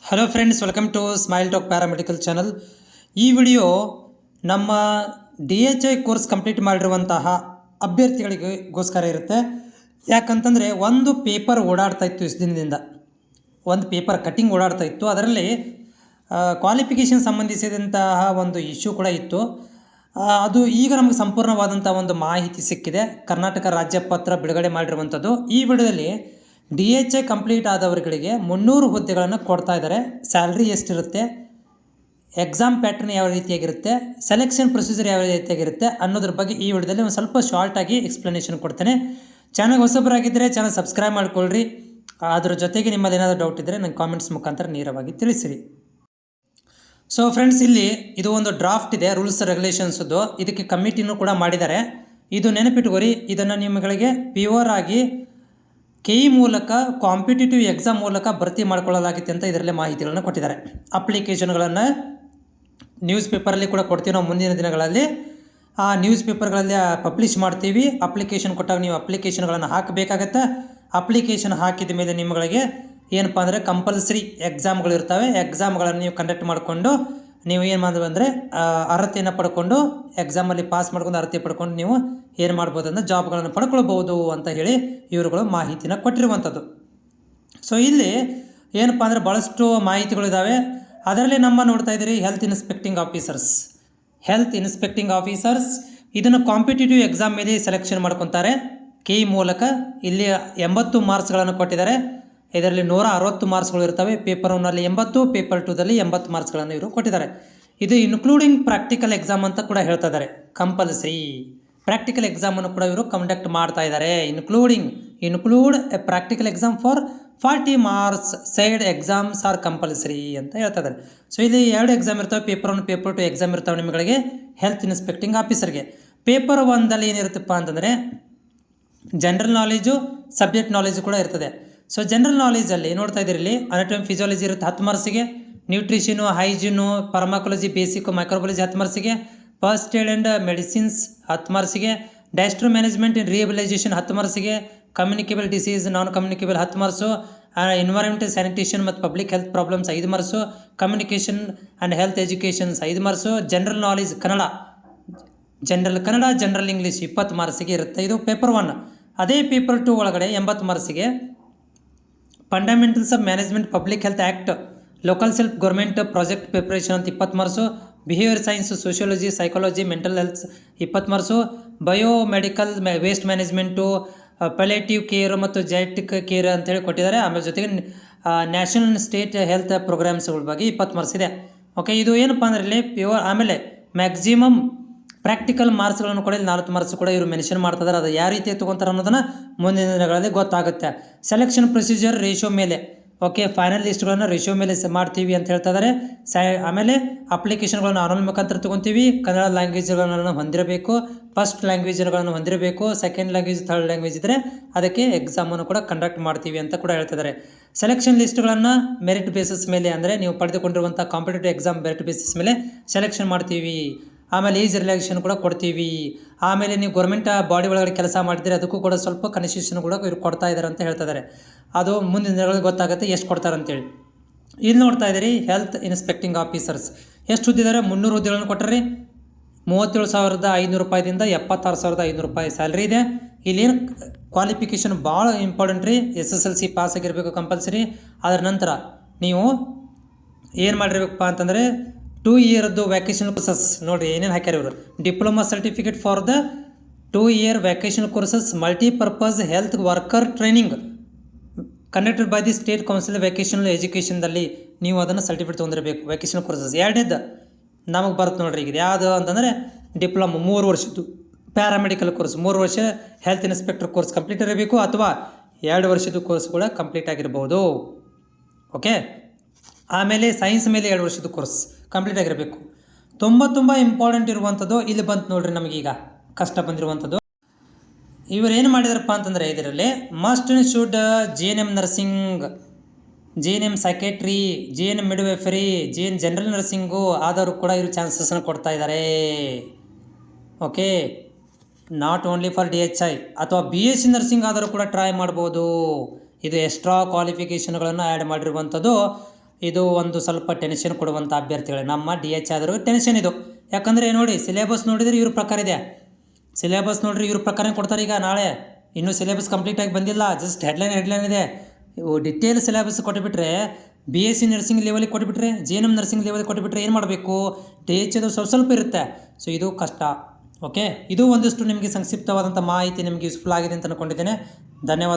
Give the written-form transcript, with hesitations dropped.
Hello friends, welcome to smile talk paramedical channel. ಈ video ನಮ್ಮ DHI course complete ಮಾಡಿರುವಂತಹ ಅಭ್ಯರ್ಥಿಗಳಿಗೋಸ್ಕರ ಇರುತ್ತೆ. ಯಾಕಂತಂದರೆ ಒಂದು ಪೇಪರ್ ಓಡಾಡ್ತಾ ಇತ್ತು ಇಷ್ಟು ದಿನದಿಂದ, ಒಂದು ಪೇಪರ್ ಕಟ್ಟಿಂಗ್ ಓಡಾಡ್ತಾ ಇತ್ತು. ಅದರಲ್ಲಿ ಕ್ವಾಲಿಫಿಕೇಷನ್ ಸಂಬಂಧಿಸಿದಂತಹ ಒಂದು ಇಶ್ಯೂ ಕೂಡ ಇತ್ತು. ಅದು ಈಗ ನಮಗೆ ಸಂಪೂರ್ಣವಾದಂಥ ಒಂದು ಮಾಹಿತಿ ಸಿಕ್ಕಿದೆ. ಕರ್ನಾಟಕ ರಾಜ್ಯ ಪತ್ರ ಬಿಡುಗಡೆ ಮಾಡಿರುವಂಥದ್ದು. ಈ ವಿಡಿಯೋದಲ್ಲಿ DHI ಕಂಪ್ಲೀಟ್ ಆದವರುಗಳಿಗೆ 300 ಹುದ್ದೆಗಳನ್ನು ಕೊಡ್ತಾ ಇದ್ದಾರೆ. ಸ್ಯಾಲ್ರಿ ಎಷ್ಟಿರುತ್ತೆ, ಎಕ್ಸಾಮ್ ಪ್ಯಾಟ್ರನ್ ಯಾವ ರೀತಿಯಾಗಿರುತ್ತೆ, ಸೆಲೆಕ್ಷನ್ ಪ್ರೊಸೀಜರ್ ಯಾವ ರೀತಿಯಾಗಿರುತ್ತೆ ಅನ್ನೋದ್ರ ಬಗ್ಗೆ ಈ ವಿಡಿಯೋದಲ್ಲಿ ಒಂದು ಸ್ವಲ್ಪ ಶಾರ್ಟಾಗಿ ಎಕ್ಸ್ಪ್ಲನೇಷನ್ ಕೊಡ್ತೇನೆ. ಚಾನಲ್ ಹೊಸಬರಾಗಿದ್ದರೆ ಚಾನಲ್ ಸಬ್ಸ್ಕ್ರೈಬ್ ಮಾಡ್ಕೊಳ್ರಿ. ಅದ್ರ ಜೊತೆಗೆ ನಿಮ್ಮಲ್ಲಿ ಏನಾದರೂ ಡೌಟ್ ಇದ್ದರೆ ನಂಗೆ ಕಾಮೆಂಟ್ಸ್ ಮುಖಾಂತರ ನೇರವಾಗಿ ತಿಳಿಸಿರಿ. ಸೊ ಫ್ರೆಂಡ್ಸ್, ಇಲ್ಲಿ ಇದು ಒಂದು ಡ್ರಾಫ್ಟ್ ಇದೆ, ರೂಲ್ಸ್ ರೆಗ್ಯುಲೇಷನ್ಸ್ದು. ಇದಕ್ಕೆ ಕಮಿಟಿನೂ ಕೂಡ ಮಾಡಿದ್ದಾರೆ. ಇದು ನೆನಪಿಟ್ಕೋರಿ. ಇದನ್ನು ನಿಮ್ಮಗಳಿಗೆ ಪ್ಯೂರ್ ಆಗಿ KE ಮೂಲಕ ಕಾಂಪಿಟೇಟಿವ್ ಎಕ್ಸಾಮ್ ಮೂಲಕ ಭರ್ತಿ ಮಾಡ್ಕೊಳ್ಳಲಾಗಿತ್ತು ಅಂತ ಇದರಲ್ಲಿ ಮಾಹಿತಿಗಳನ್ನು ಕೊಟ್ಟಿದ್ದಾರೆ. ಅಪ್ಲಿಕೇಶನ್ಗಳನ್ನು ನ್ಯೂಸ್ ಪೇಪರಲ್ಲಿ ಕೂಡ ಕೊಡ್ತೀವಿ ನಾವು ಮುಂದಿನ ದಿನಗಳಲ್ಲಿ. ಆ ನ್ಯೂಸ್ ಪೇಪರ್ಗಳಲ್ಲಿ ಪಬ್ಲಿಷ್ ಮಾಡ್ತೀವಿ. ಅಪ್ಲಿಕೇಶನ್ ಕೊಟ್ಟಾಗ ನೀವು ಅಪ್ಲಿಕೇಶನ್ಗಳನ್ನು ಹಾಕಬೇಕಾಗತ್ತೆ. ಅಪ್ಲಿಕೇಶನ್ ಹಾಕಿದ ಮೇಲೆ ನಿಮ್ಮಗಳಿಗೆ ಏನಪ್ಪ ಅಂದರೆ ಕಂಪಲ್ಸರಿ ಎಕ್ಸಾಮ್ಗಳು ಇರ್ತವೆ. ಎಕ್ಸಾಮ್ಗಳನ್ನು ನೀವು ಕಂಡಕ್ಟ್ ಮಾಡಿಕೊಂಡು ನೀವು ಏನು ಮಾಡಿದ್ವಿ ಅಂದರೆ ಅರ್ಹತೆಯನ್ನು ಪಡ್ಕೊಂಡು ಎಕ್ಸಾಮಲ್ಲಿ ಪಾಸ್ ಮಾಡ್ಕೊಂಡು ಅರ್ಹತೆ ಪಡ್ಕೊಂಡು ನೀವು ಏನು ಮಾಡ್ಬೋದು ಅಂದರೆ ಜಾಬ್ಗಳನ್ನು ಪಡ್ಕೊಳ್ಬೋದು ಅಂತ ಹೇಳಿ ಇವರುಗಳು ಮಾಹಿತಿನ ಕೊಟ್ಟಿರುವಂಥದ್ದು. ಸೊ ಇಲ್ಲಿ ಏನಪ್ಪ ಅಂದರೆ ಭಾಳಷ್ಟು ಮಾಹಿತಿಗಳಿದ್ದಾವೆ. ಅದರಲ್ಲಿ ನಮ್ಮ ನೋಡ್ತಾ ಇದ್ದೀರಿ ಹೆಲ್ತ್ ಇನ್ಸ್ಪೆಕ್ಟಿಂಗ್ ಆಫೀಸರ್ಸ್ ಇದನ್ನು ಕಾಂಪಿಟೇಟಿವ್ ಎಕ್ಸಾಮ್ ಮೇಲೆ ಸೆಲೆಕ್ಷನ್ ಮಾಡ್ಕೊತಾರೆ KE ಮೂಲಕ. ಇಲ್ಲಿ 80 ಮಾರ್ಕ್ಸ್ಗಳನ್ನು ಕೊಟ್ಟಿದ್ದಾರೆ. ಇದರಲ್ಲಿ 160 ಮಾರ್ಕ್ಸ್ಗಳು ಇರ್ತವೆ. ಪೇಪರ್ 1ನಲ್ಲಿ 80, ಪೇಪರ್ 2ದಲ್ಲಿ 80 ಮಾರ್ಕ್ಸ್ಗಳನ್ನು ಇವರು ಕೊಟ್ಟಿದ್ದಾರೆ. ಇದು ಇನ್ಕ್ಲೂಡಿಂಗ್ ಪ್ರಾಕ್ಟಿಕಲ್ ಎಕ್ಸಾಮ್ ಅಂತ ಕೂಡ ಹೇಳ್ತಾ ಇದ್ದಾರೆ. ಕಂಪಲ್ಸರಿ ಪ್ರಾಕ್ಟಿಕಲ್ ಎಕ್ಸಾಮನ್ನು ಕೂಡ ಇವರು ಕಂಡಕ್ಟ್ ಮಾಡ್ತಾ ಇದ್ದಾರೆ. Include A practical exam for 40 marks. Side exams are compulsory ಅಂತ ಹೇಳ್ತಾ ಇದ್ದಾರೆ. ಸೊ ಇಲ್ಲಿ 2 ಎಕ್ಸಾಮ್ ಇರ್ತವೆ, ಪೇಪರ್ 1, ಪೇಪರ್ 2 ಎಕ್ಸಾಮ್ ಇರ್ತವೆ ನಿಮಗೆ ಹೆಲ್ತ್ ಇನ್ಸ್ಪೆಕ್ಟಿಂಗ್ ಆಫೀಸರ್ಗೆ. ಪೇಪರ್ 1ದಲ್ಲಿ ಏನಿರುತ್ತಪ್ಪ ಅಂತಂದರೆ ಜನರಲ್ ನಾಲೆಜು, ಸಬ್ಜೆಕ್ಟ್ ನಾಲೆಜು ಕೂಡ ಇರ್ತದೆ. ಸೊ ಜನರಲ್ ನಾಲೆಜಲ್ಲಿ ನೋಡ್ತಾ ಇದ್ದೀರಿ, ಇಲ್ಲಿ ಅನಾಟಮಿ ಫಿಸಿಯಾಲಜಿ ಇರುತ್ತೆ 10 ಮಾರ್ಕ್ಸಿಗೆ, nutrition, hygiene, pharmacology, basic, microbiology 10 ಮಾರ್ಕ್ಸಿಗೆ, ಫಸ್ಟ್ ಏಡ್ ಆ್ಯಂಡ್ ಮೆಡಿಸಿನ್ಸ್ 10 ಮಾರ್ಕ್ಸಿಗೆ, ಡೈಸ್ಟ್ರೋ ಮ್ಯಾನೇಜ್ಮೆಂಟ್ ಇನ್ ರಿಹಬಿಲೈಸೇಷನ್ 10 ಮಾರ್ಕ್ಸಿಗೆ, communicable disease, non communicable 10 marks, environmental sanitation ಮತ್ತು public health problems 5 marks, communication and health educations 5 marks, general knowledge Kannada, general English 20 ಮಾರ್ಕ್ಸಿಗೆ ಇರುತ್ತೆ. ಇದು paper 1. ಅದೇ paper 2 ಒಳಗಡೆ 80 ಮಾರ್ಕ್ಸಿಗೆ fundamentals of management public health act, local self government project preparation ಅಂತ 20 marks, behaviour science, sociology, psychology, mental health 20 marks, biomedical waste management, palliative care ಮತ್ತು genetic care ಅಂತೇಳಿ ಕೊಟ್ಟಿದ್ದಾರೆ. ಆಮೇಲೆ ಜೊತೆಗೆ ನ್ಯಾಷನಲ್ ಸ್ಟೇಟ್ ಹೆಲ್ತ್ ಪ್ರೋಗ್ರಾಮ್ಸ್ಗಳ ಬಗ್ಗೆ 20 ಮಾರ್ಕ್ಸ್ ಇದೆ. ಓಕೆ, ಇದು ಏನಪ್ಪ ಅಂದರೆ ಇಲ್ಲಿ ಪ್ಯೂರ್. ಆಮೇಲೆ ಮ್ಯಾಕ್ಸಿಮಮ್ ಪ್ರಾಕ್ಟಿಕಲ್ ಮಾರ್ಕ್ಸ್ಗಳನ್ನು ಕೂಡ ಇಲ್ಲಿ 40 ಮಾರ್ಕ್ಸ್ ಕೂಡ ಇವರು ಮೆನ್ಷನ್ ಮಾಡ್ತಿದ್ದಾರೆ. ಅದು ಯಾವ ರೀತಿ ತೊಗೊತಾರೆ ಅನ್ನೋದನ್ನು ಮುಂದಿನ ದಿನಗಳಲ್ಲಿ ಗೊತ್ತಾಗುತ್ತೆ. ಸೆಲೆಕ್ಷನ್ ಪ್ರೊಸೀಜರ್ ರೇಷಿಯೋ ಮೇಲೆ, ಓಕೆ, ಫೈನಲ್ ಲಿಸ್ಟ್ಗಳನ್ನು ರೇಷಿಯೋ ಮೇಲೆ ಮಾಡ್ತೀವಿ ಅಂತ ಹೇಳ್ತಾ ಇದ್ದಾರೆ. ಆಮೇಲೆ ಅಪ್ಲಿಕೇಶನ್ಗಳನ್ನು ಆನ್ಲೈನ್ ಮುಖಾಂತರ ತೊಗೊತೀವಿ. ಕನ್ನಡ ಲ್ಯಾಂಗ್ವೇಜ್ಗಳನ್ನು ಹೊಂದಿರಬೇಕು, ಫಸ್ಟ್ ಲ್ಯಾಂಗ್ವೇಜ್ಗಳನ್ನು ಹೊಂದಿರಬೇಕು, ಸೆಕೆಂಡ್ ಲ್ಯಾಂಗ್ವೇಜ್, ಥರ್ಡ್ ಲ್ಯಾಂಗ್ವೇಜ್ ಇದ್ದರೆ ಅದಕ್ಕೆ ಎಕ್ಸಾಮನ್ನು ಕೂಡ ಕಂಡಕ್ಟ್ ಮಾಡ್ತೀವಿ ಅಂತ ಕೂಡ ಹೇಳ್ತಿದ್ದಾರೆ. ಸೆಲೆಕ್ಷನ್ ಲಿಸ್ಟ್ಗಳನ್ನು ಮೆರಿಟ್ ಬೇಸಿಸ್ ಮೇಲೆ, ಅಂದರೆ ನೀವು ಪಡೆದುಕೊಂಡಿರುವಂಥ ಕಾಂಪಿಟೇಟಿವ್ ಎಕ್ಸಾಮ್ ಮೆರಿಟ್ ಬೇಸಿಸ್ ಮೇಲೆ ಸೆಲೆಕ್ಷನ್ ಮಾಡ್ತೀವಿ. ಆಮೇಲೆ ಏಜ್ ರಿಲ್ಯಾಕ್ಸೇಷನ್ ಕೂಡ ಕೊಡ್ತೀವಿ. ಆಮೇಲೆ ನೀವು ಗೌರ್ಮೆಂಟ್ ಬಾಡಿ ಒಳಗಡೆ ಕೆಲಸ ಮಾಡಿದರೆ ಅದಕ್ಕೂ ಕೂಡ ಸ್ವಲ್ಪ ಕನ್ಸೆಷನ್ ಕೂಡ ಇವ್ರು ಕೊಡ್ತಾ ಇದ್ದಾರೆ ಅಂತ ಹೇಳ್ತಿದ್ದಾರೆ. ಅದು ಮುಂದಿನ ದಿನಗಳಲ್ಲಿ ಗೊತ್ತಾಗುತ್ತೆ ಎಷ್ಟು ಕೊಡ್ತಾರೆ ಅಂತೇಳಿ. ಇಲ್ಲಿ ನೋಡ್ತಾ ಇದ್ದೀರಿ ಹೆಲ್ತ್ ಇನ್ಸ್ಪೆಕ್ಟಿಂಗ್ ಆಫೀಸರ್ಸ್ ಎಷ್ಟು ಹುದ್ದಿದ್ದಾರೆ. 300 ಹುದ್ದೆಗಳನ್ನು ಕೊಟ್ಟರೆ 37,500 ರೂಪಾಯಿದಿಂದ 76,500 ರೂಪಾಯಿ ಸ್ಯಾಲ್ರಿ ಇದೆ. ಇಲ್ಲೇನು ಕ್ವಾಲಿಫಿಕೇಷನ್ ಭಾಳ ಇಂಪಾರ್ಟೆಂಟ್ ರೀ. SSLC ಪಾಸ್ ಆಗಿರಬೇಕು ಕಂಪಲ್ಸರಿ. ಅದರ ನಂತರ ನೀವು ಏನು ಮಾಡಿರ್ಬೇಕಪ್ಪ ಅಂತಂದರೆ 2 ಇಯರ್ದು ವ್ಯಾಕೇಷನಲ್ ಕೋರ್ಸಸ್ ನೋಡಿರಿ ಏನೇನು ಹಾಕ್ಯಾರ ಇವರು. Diploma certificate for the 2 year vocational courses, multipurpose health worker training conducted by the state council vocational ಎಜುಕೇಷನ್ದಲ್ಲಿ ನೀವು ಅದನ್ನು ಸರ್ಟಿಫಿಕೇಟ್ ತೊಗೊಂಡಿರಬೇಕು. ವ್ಯಾಕೇಷನಲ್ ಕೋರ್ಸಸ್ ಎರಡನೇದು ನಮಗೆ ಬರುತ್ತೆ ನೋಡಿರಿ. ಈಗ ಯಾವುದು ಅಂತಂದರೆ ಡಿಪ್ಲೊಮಾ 3 ವರ್ಷದ್ದು ಪ್ಯಾರಾಮೆಡಿಕಲ್ ಕೋರ್ಸ್, 3 ವರ್ಷ ಹೆಲ್ತ್ ಇನ್ಸ್ಪೆಕ್ಟರ್ ಕೋರ್ಸ್ ಕಂಪ್ಲೀಟ್ ಇರಬೇಕು, ಅಥವಾ 2 ವರ್ಷದ ಕೋರ್ಸ್ ಕೂಡ ಕಂಪ್ಲೀಟ್ ಆಗಿರ್ಬೋದು. ಓಕೆ, ಆಮೇಲೆ ಸೈನ್ಸ್ ಮೇಲೆ 2 ವರ್ಷದ ಕೋರ್ಸ್ ಕಂಪ್ಲೀಟ್ ಆಗಿರಬೇಕು. ತುಂಬ ಇಂಪಾರ್ಟೆಂಟ್ ಇರುವಂಥದ್ದು ಇಲ್ಲಿ ಬಂತು ನೋಡ್ರಿ. ನಮಗೀಗ ಕಷ್ಟ ಬಂದಿರುವಂಥದ್ದು ಇವರು ಏನು ಮಾಡಿದಾರಪ್ಪ ಅಂತಂದರೆ ಇದರಲ್ಲಿ must and should GNM nursing, GNM psychiatry, GNM midwifery, general nursing ಆದವರು ಕೂಡ ಇವರು ಚಾನ್ಸಸ್ಸನ್ನು ಕೊಡ್ತಾ ಇದ್ದಾರೆ. Okay, not only for DHI ಅಥವಾ BSc ನರ್ಸಿಂಗ್ ಆದರೂ ಕೂಡ ಟ್ರೈ ಮಾಡ್ಬೋದು. ಇದು ಎಕ್ಸ್ಟ್ರಾ ಕ್ವಾಲಿಫಿಕೇಷನ್ಗಳನ್ನು ಆ್ಯಡ್ ಮಾಡಿರುವಂಥದ್ದು. ಇದು ಒಂದು ಸ್ವಲ್ಪ ಟೆನ್ಷನ್ ಕೊಡುವಂಥ ಅಭ್ಯರ್ಥಿಗಳು ನಮ್ಮ ಡಿ ಎಚ್ ಆದರೂ ಟೆನ್ಷನ್ ಇದು. ಯಾಕಂದರೆ ನೋಡಿ ಸಿಲೆಬಸ್ ನೋಡಿದರೆ ಇವ್ರ ಪ್ರಕಾರ ಇದೆ. ಸಿಲೆಬಸ್ ನೋಡ್ರಿ ಇವ್ರ ಪ್ರಕಾರ ಕೊಡ್ತಾರೆ. ಈಗ ನಾಳೆ ಇನ್ನೂ ಸಿಲೆಬಸ್ ಕಂಪ್ಲೀಟಾಗಿ ಬಂದಿಲ್ಲ, ಜಸ್ಟ್ ಹೆಡ್ಲೈನ್ ಇದೆ. ಇವು ಡಿಟೇಲ್ ಸಿಲೆಬಸ್ ಕೊಟ್ಟುಬಿಟ್ರೆ BSc ನರ್ಸಿಂಗ್ ಲೆವೆಲಿಗೆ ಕೊಟ್ಟುಬಿಟ್ರೆ GNM ನರ್ಸಿಂಗ್ ಲೆವೆಲಿಗೆ ಕೊಟ್ಟುಬಿಟ್ರೆ ಏನು ಮಾಡಬೇಕು, ಡಿ ಎಚ್ ಅದು ಸ್ವಲ್ಪ ಇರುತ್ತೆ. ಸೊ ಇದು ಕಷ್ಟ. ಓಕೆ, ಇದು ಒಂದಿಷ್ಟು ನಿಮಗೆ ಸಂಕ್ಷಿಪ್ತವಾದಂಥ ಮಾಹಿತಿ ನಿಮಗೆ ಯೂಸ್ಫುಲ್ ಆಗಿದೆ ಅಂತ ಅಂದ್ಕೊಂಡಿದ್ದೇನೆ. ಧನ್ಯವಾದ.